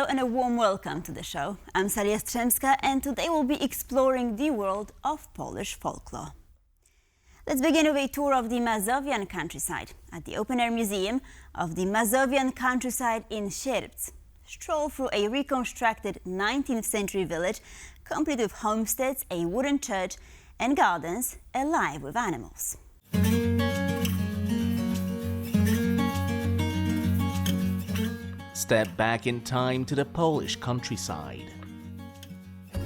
and a warm welcome to the show. I'm Sierpc and today we'll be exploring the world of Polish folklore. Let's begin with a tour of the Masovian countryside at the open-air museum of the Masovian countryside in Sierpc. Stroll through a reconstructed 19th century village complete with homesteads, a wooden church and gardens alive with animals. Step back in time to the Polish countryside.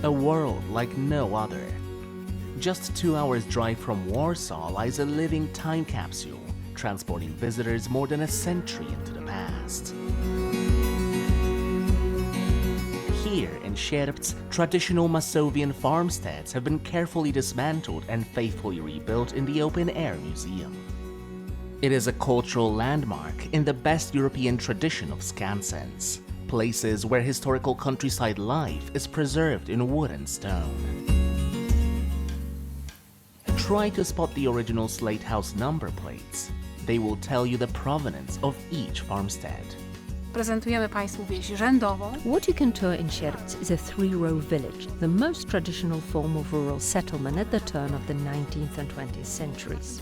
A world like no other. Just 2 hours drive from Warsaw lies a living time capsule, transporting visitors more than a century into the past. Here in Sierpc, traditional Masovian farmsteads have been carefully dismantled and faithfully rebuilt in the open-air museum. It is a cultural landmark in the best European tradition of skansens, places where historical countryside life is preserved in wood and stone. Try to spot the original slate house number plates. They will tell you the provenance of each farmstead. Prezentujemy Państwu wieś rzędową. What you can tour in Sierpc is a three-row village, the most traditional form of rural settlement at the turn of the 19th and 20th centuries.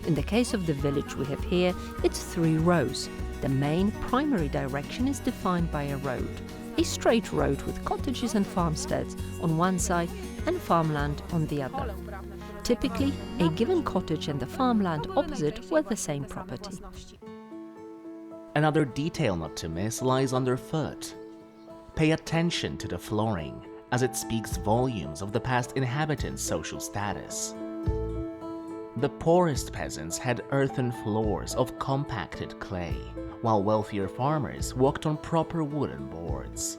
In the case of the village we have here, it's 3 rows. The main primary direction is defined by a road. A straight road with cottages and farmsteads on one side and farmland on the other. Typically, a given cottage and the farmland opposite were the same property. Another detail not to miss lies underfoot. Pay attention to the flooring, as it speaks volumes of the past inhabitants' social status. The poorest peasants had earthen floors of compacted clay, while wealthier farmers walked on proper wooden boards.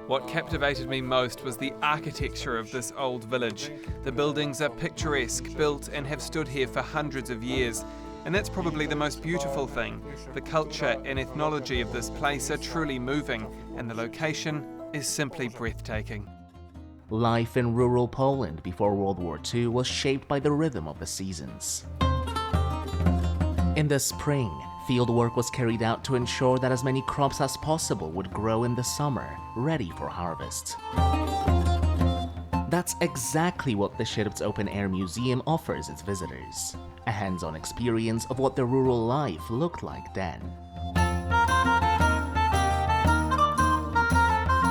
What captivated me most was the architecture of this old village. The buildings are picturesque, built and have stood here for hundreds of years. And that's probably the most beautiful thing. The culture and ethnology of this place are truly moving, and the location is simply breathtaking. Life in rural Poland before World War II was shaped by the rhythm of the seasons. In the spring, field work was carried out to ensure that as many crops as possible would grow in the summer, ready for harvest. That's exactly what the Sierpc Open Air Museum offers its visitors. A hands-on experience of what the rural life looked like then.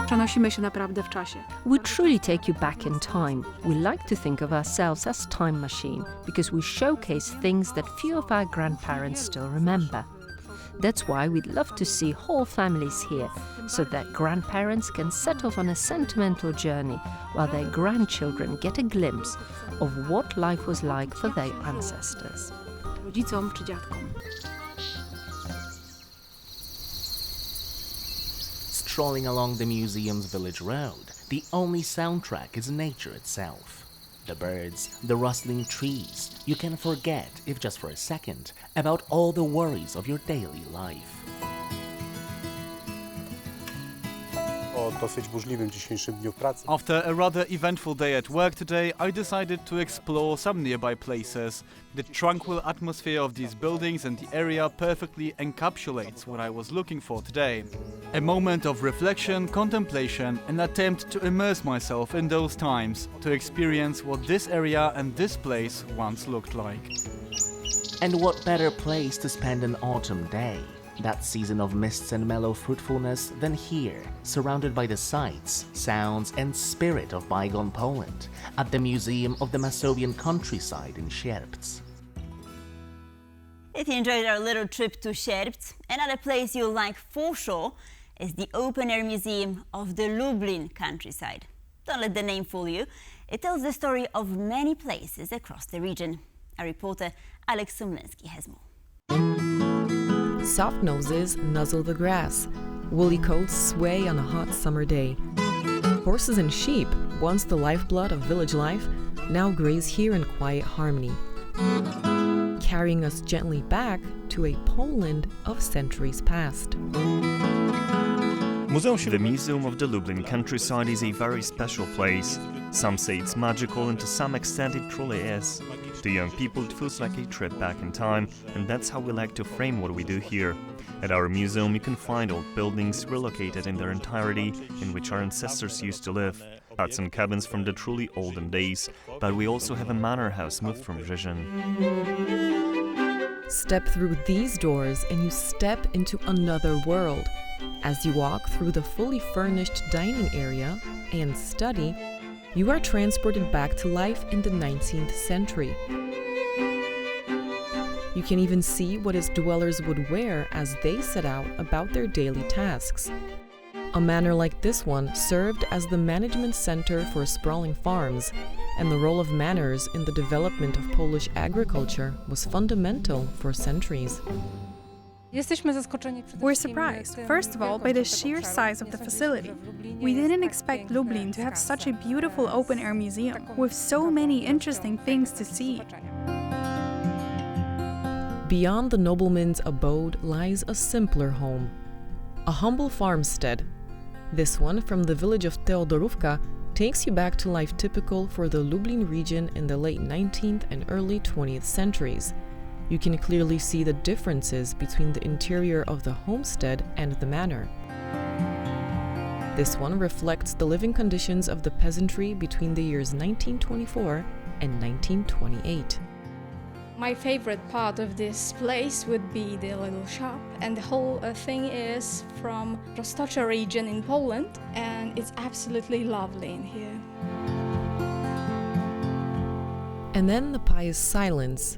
Przenosimy się naprawdę w czasie. We truly take you back in time. We like to think of ourselves as time machine because we showcase things that few of our grandparents still remember. That's why we'd love to see whole families here, so that grandparents can set off on a sentimental journey while their grandchildren get a glimpse of what life was like for their ancestors. Rodzicom czy dziadkom. Strolling along the museum's village road, the only soundtrack is nature itself. The birds, the rustling trees. You can forget, if just for a second, about all the worries of your daily life. After a rather eventful day at work today, I decided to explore some nearby places. The tranquil atmosphere of these buildings and the area perfectly encapsulates what I was looking for today. A moment of reflection, contemplation, an attempt to immerse myself in those times, to experience what this area and this place once looked like. And what better place to spend an autumn day, that season of mists and mellow fruitfulness, than here, surrounded by the sights, sounds and spirit of bygone Poland, at the Museum of the Masovian Countryside in Sierpc. If you enjoyed our little trip to Sierpc, another place you'll like for sure is the open-air museum of the Lublin countryside. Don't let the name fool you. It tells the story of many places across the region. Our reporter Alex Sumlensky has more. Soft noses nuzzle the grass. Woolly coats sway on a hot summer day. Horses and sheep, once the lifeblood of village life, now graze here in quiet harmony, carrying us gently back to a Poland of centuries past. The Museum of the Lublin countryside is a very special place. Some say it's magical, and to some extent it truly is. To young people, it feels like a trip back in time, and that's how we like to frame what we do here. At our museum, you can find old buildings relocated in their entirety, in which our ancestors used to live. Huts and cabins from the truly olden days, but we also have a manor house moved from Żyżyn. Step through these doors and you step into another world. As you walk through the fully furnished dining area and study, you are transported back to life in the 19th century. You can even see what its dwellers would wear as they set out about their daily tasks. A manor like this one served as the management center for sprawling farms, and the role of manors in the development of Polish agriculture was fundamental for centuries. We're surprised, first of all, by the sheer size of the facility. We didn't expect Lublin to have such a beautiful open-air museum with so many interesting things to see. Beyond the nobleman's abode lies a simpler home, a humble farmstead. This one, from the village of Teodorówka, takes you back to life typical for the Lublin region in the late 19th and early 20th centuries. You can clearly see the differences between the interior of the homestead and the manor. This one reflects the living conditions of the peasantry between the years 1924 and 1928. My favorite part of this place would be the little shop, and the whole thing is from Roztocze region in Poland, and it's absolutely lovely in here. And then the pious silence.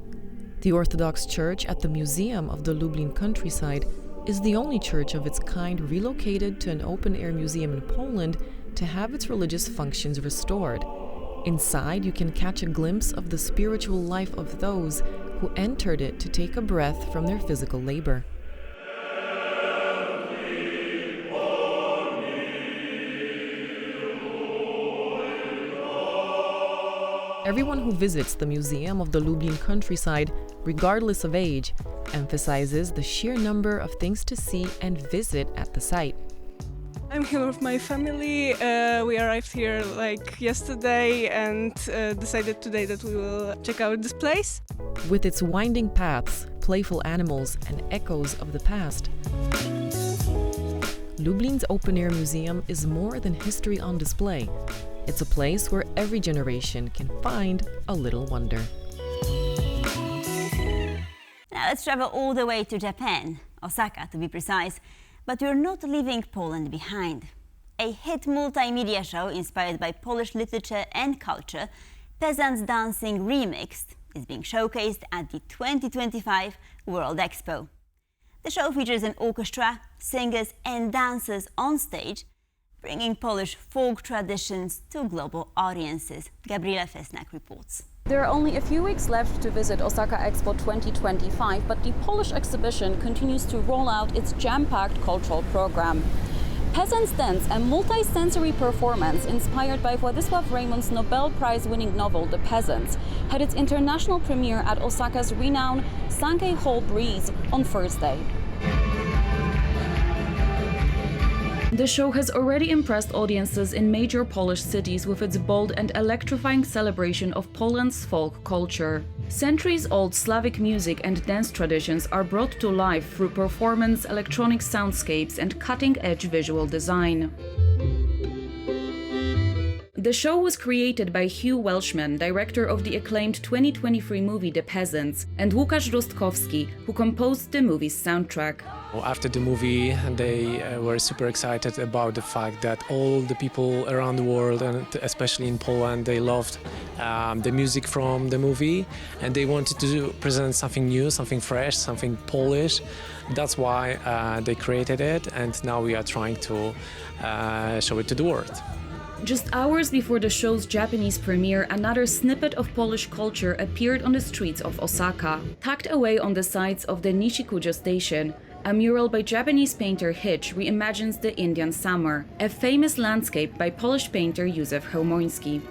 The Orthodox Church at the Museum of the Lublin countryside is the only church of its kind relocated to an open-air museum in Poland to have its religious functions restored. Inside, you can catch a glimpse of the spiritual life of those who entered it to take a breath from their physical labor. Everyone who visits the Museum of the Lublin countryside, regardless of age, emphasizes the sheer number of things to see and visit at the site. I'm here with my family. We arrived here like yesterday and decided today that we will check out this place. With its winding paths, playful animals, and echoes of the past, Lublin's open-air museum is more than history on display. It's a place where every generation can find a little wonder. Now let's travel all the way to Japan, Osaka to be precise. But we're not leaving Poland behind. A hit multimedia show inspired by Polish literature and culture, Peasants Dancing Remixed, is being showcased at the 2025 World Expo. The show features an orchestra, singers and dancers on stage, bringing Polish folk traditions to global audiences. Gabriela Fesnak reports. There are only a few weeks left to visit Osaka Expo 2025, but the Polish exhibition continues to roll out its jam-packed cultural program. Peasants Dance, a multi-sensory performance inspired by Władysław Reymond's Nobel Prize-winning novel The Peasants, had its international premiere at Osaka's renowned Sankei Hall Breeze on Thursday. The show has already impressed audiences in major Polish cities with its bold and electrifying celebration of Poland's folk culture. Centuries-old Slavic music and dance traditions are brought to life through performance, electronic soundscapes, and cutting-edge visual design. The show was created by Hugh Welshman, director of the acclaimed 2023 movie The Peasants, and Łukasz Rostkowski, who composed the movie's soundtrack. After the movie, they were super excited about the fact that all the people around the world, and especially in Poland, they loved the music from the movie, and they wanted to present something new, something fresh, something Polish. That's why they created it, and now we are trying to show it to the world. Just hours before the show's Japanese premiere, another snippet of Polish culture appeared on the streets of Osaka. Tucked away on the sides of the Nishikujo station, a mural by Japanese painter Hitch reimagines the Indian summer, a famous landscape by Polish painter Józef Chełmoński.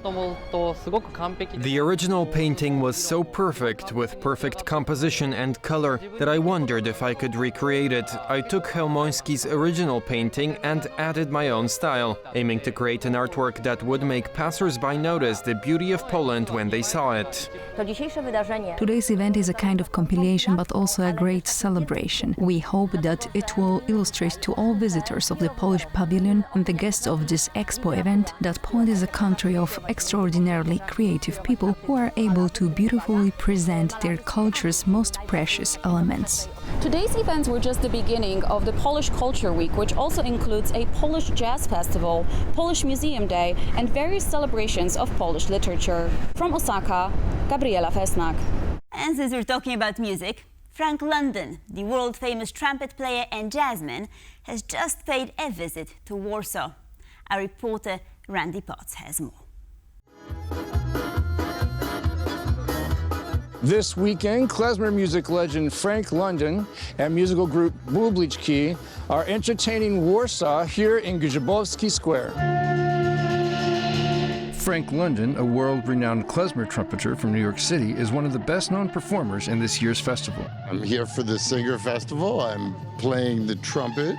The original painting was so perfect, with perfect composition and color, that I wondered if I could recreate it. I took Chełmoński's original painting and added my own style, aiming to create an artwork that would make passers-by notice the beauty of Poland when they saw it. Today's event is a kind of compilation, but also a great celebration. We hope that it will illustrate to all visitors of the Polish pavilion and the guests of this expo event that Poland is a country of extraordinarily creative people who are able to beautifully present their culture's most precious elements. Today's events were just the beginning of the Polish Culture Week, which also includes a Polish jazz festival, Polish Museum Day, and various celebrations of Polish literature. From Osaka, Gabriela Fesnak. And since we're talking about music, Frank London, the world-famous trumpet player and jazzman, has just paid a visit to Warsaw. Our reporter Randy Potts has more. This weekend, klezmer music legend Frank London and musical group Bubliczki are entertaining Warsaw here in Grzybowski Square. Frank London, a world-renowned klezmer trumpeter from New York City, is one of the best-known performers in this year's festival. I'm here for the Singer Festival. I'm playing the trumpet,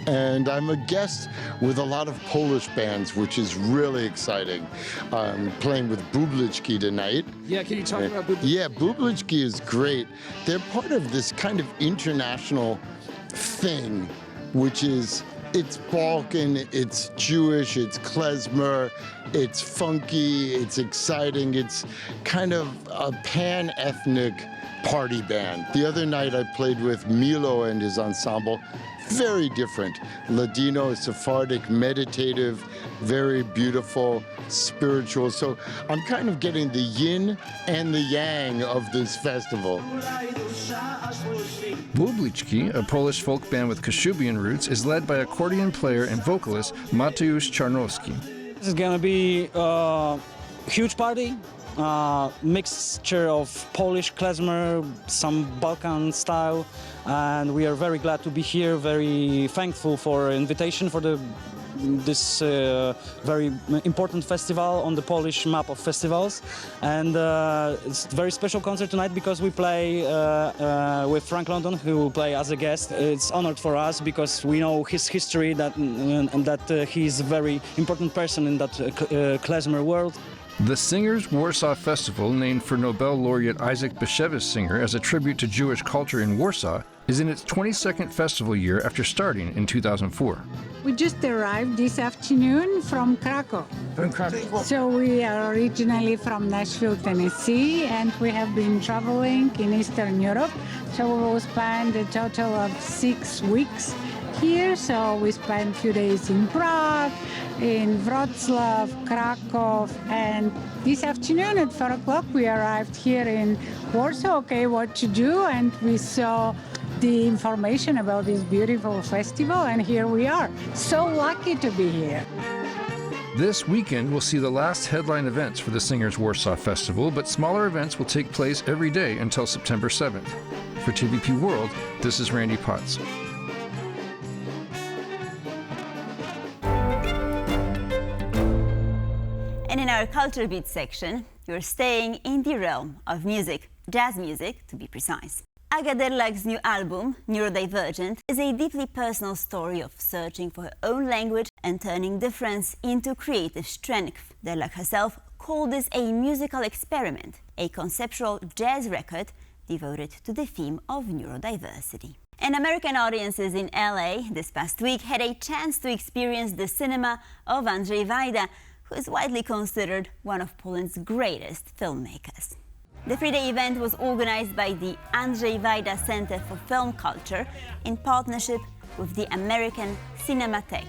and I'm a guest with a lot of Polish bands, which is really exciting. I'm playing with Bubliczki tonight. Yeah, can you talk about Bubliczki? Yeah, Bubliczki is great. They're part of this kind of international thing, which is it's Balkan, it's Jewish, it's klezmer, it's funky, it's exciting, it's kind of a pan-ethnic party band. The other night I played with Milo and his ensemble. Very different. Ladino, Sephardic, meditative, very beautiful, spiritual. So I'm kind of getting the yin and the yang of this festival. Bubliczki, a Polish folk band with Kashubian roots, is led by accordion player and vocalist Mateusz Czarnowski. This is gonna be a huge party. Mixture of Polish klezmer, some Balkan style, and we are very glad to be here, very thankful for invitation for this very important festival on the Polish map of festivals. And it's a very special concert tonight because we play with Frank London, who will play as a guest. It's honored for us because we know his history and that he's a very important person in that klezmer world. The Singers Warsaw Festival, named for Nobel laureate Isaac Bashevis Singer as a tribute to Jewish culture in Warsaw, is in its 22nd festival year after starting in 2004. We just arrived this afternoon from Krakow. So we are originally from Nashville, Tennessee, and we have been traveling in Eastern Europe. So we will spend a total of 6 weeks here. So we spent a few days in Prague, in Wrocław, Krakow, and this afternoon at 4 o'clock we arrived here in Warsaw. Okay, what to do? And we saw the information about this beautiful festival, and here we are. So lucky to be here. This weekend will see the last headline events for the Singers Warsaw Festival, but smaller events will take place every day until September 7th. For TVP World, this is Randy Potts. And in our Culture Beat section, you're staying in the realm of music, jazz music to be precise. Aga Derlach's new album, Neurodivergent, is a deeply personal story of searching for her own language and turning difference into creative strength. Derlach herself called this a musical experiment, a conceptual jazz record devoted to the theme of neurodiversity. And American audiences in LA this past week had a chance to experience the cinema of Andrzej Wajda, who is widely considered one of Poland's greatest filmmakers. The three-day event was organized by the Andrzej Wajda Center for Film Culture in partnership with the American Cinematheque.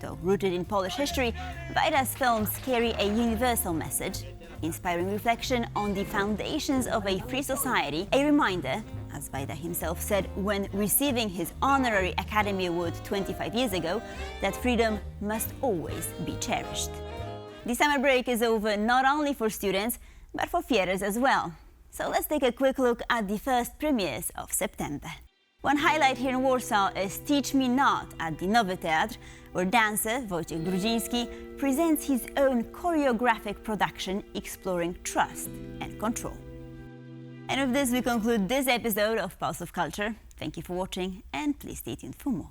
Though rooted in Polish history, Wajda's films carry a universal message, inspiring reflection on the foundations of a free society, a reminder, as Wajda himself said when receiving his honorary Academy Award 25 years ago, that freedom must always be cherished. The summer break is over not only for students, but for theatres as well. So let's take a quick look at the first premieres of September. One highlight here in Warsaw is Teach Me Not at the Nowy Teatr, where dancer Wojciech Grudziński presents his own choreographic production exploring trust and control. And with this, we conclude this episode of Pulse of Culture. Thank you for watching, and please stay tuned for more.